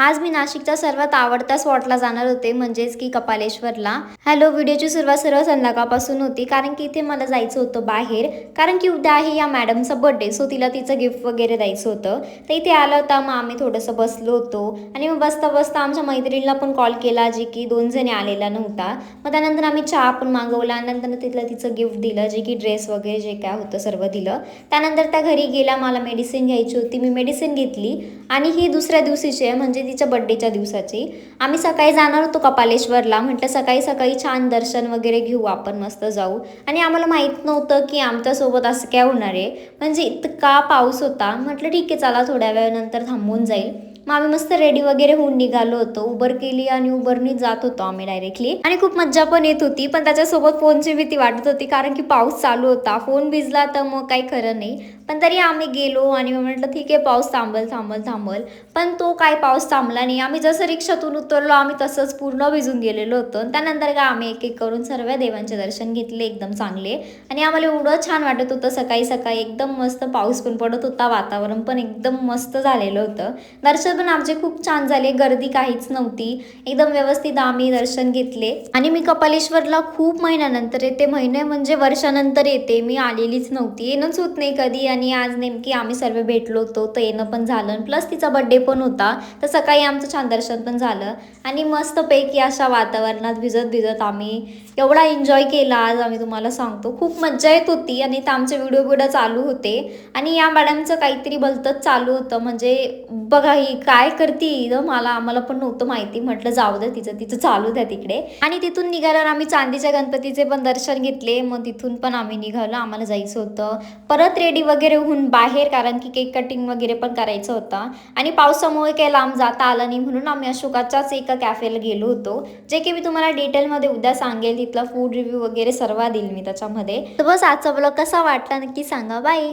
आज मी नाशिकच्या सर्वात आवडत्या स्पॉटला जाणार होते, म्हणजेच की कपालेश्वरला. हॅलो, व्हिडिओची सुरुवात सर्व संध्याकाळपासून होती, कारण की इथे मला जायचं होतं बाहेर, कारण की उद्या आहे या मॅडमचा बर्थडे. सो तिला तिचं गिफ्ट वगैरे द्यायचं होतं. तर इथे आलं होता, मग आम्ही थोडंसं बसलो होतो आणि मग बसता बसता आमच्या मैत्रिणीला पण कॉल केला, जी की 2 जणी आलेला नव्हता. मग त्यानंतर आम्ही चहा पण मागवला आणि नंतर तिला तिचं गिफ्ट दिलं, जे की ड्रेस वगैरे जे काय होतं सर्व दिलं. त्यानंतर त्या घरी गेल्या, मला मेडिसिन घ्यायची होती, मी मेडिसिन घेतली आणि ही दुसऱ्या दिवशीची आहे, म्हणजे तिच्या बड्डेच्या दिवसाची. आम्ही सकाळी जाणार होतो कपालेश्वरला. म्हटलं सकाळी सकाळी छान दर्शन वगैरे घेऊ, आपण मस्त जाऊ. आणि आम्हाला माहीत नव्हतं की आमच्यासोबत असं काय होणार आहे, म्हणजे इतका पाऊस होता. म्हटलं ठीक आहे, चला थोड्या वेळानंतर थांबून जाईल. मग आम्ही मस्त रेडी वगैरे होऊन निघालो होतो. उबर केली आणि उबरनी जात होतो आम्ही डायरेक्टली. आणि खूप मज्जा पण येत होती, पण त्याच्यासोबत फोनची भीती वाटत होती, कारण की पाऊस चालू होता. फोन भिजला तर मग काही खरं नाही. पण तरी आम्ही गेलो आणि मग म्हटलं ठीक आहे, पाऊस थांबल थांबल थांबल. पण तो काय पाऊस थांबला नाही. आम्ही जसं रिक्षातून उतरलो, आम्ही तसंच पूर्ण भिजून गेलेलो होतो. त्यानंतर काय आम्ही एक एक करून सर्व देवांचे दर्शन घेतले एकदम चांगले. आणि आम्हाला एवढं छान वाटत होतं सकाळी सकाळी, एकदम मस्त पाऊस पण पडत होता, वातावरण पण एकदम मस्त झालेलं होतं. दर्शन पण आमचे खूप छान झाले, गर्दी काहीच नव्हती, एकदम व्यवस्थित आम्ही दर्शन घेतले. आणि मी कपालेश्वरला खूप महिन्यानंतर येते, महिने म्हणजे वर्षानंतर येते. मी आलेलीच नव्हती, येणंच होत नाही कधी. आणि आज नेमकी आम्ही सर्व भेटलो होतो, तर येणं पण झालं, प्लस तिचा बड्डे पण होता. तर सकाळी आमचं छान दर्शन पण झालं आणि मस्तपैकी अशा वातावरणात भिजत भिजत आम्ही एवढा एन्जॉय केला. आज आम्ही तुम्हाला सांगतो, खूप मज्जा येत होती. आणि तर आमचे व्हिडिओ चालू होते आणि या मॅडमचं काहीतरी भलतंच चालू होतं, म्हणजे बघा ही काय करती, आम्हाला पण नव्हतं माहिती. म्हटलं जाऊ दे, तिचं तिचं चालू द्या तिकडे. आणि तिथून निघाल्यावर आम्ही चांदीच्या गणपतीचे पण दर्शन घेतले. मग तिथून पण आम्ही निघालो, आम्हाला जायचं होतं परत रेडी वगैरे होऊन बाहेर, कारण की केक कटिंग वगैरे पण करायचं होतं. आणि पावसामुळे काही लांब जाता आलं नाही, म्हणून आम्ही अशोकाच्याच एका कॅफेला गेलो होतो, जे की मी तुम्हाला डिटेलमध्ये उद्या सांगेल. तिथला फूड रिव्ह्यू वगैरे सर्व देईल मी त्याच्यामध्ये. तर बस, आजचा ब्लॉग कसा वाटला नक्की सांगा. बाय.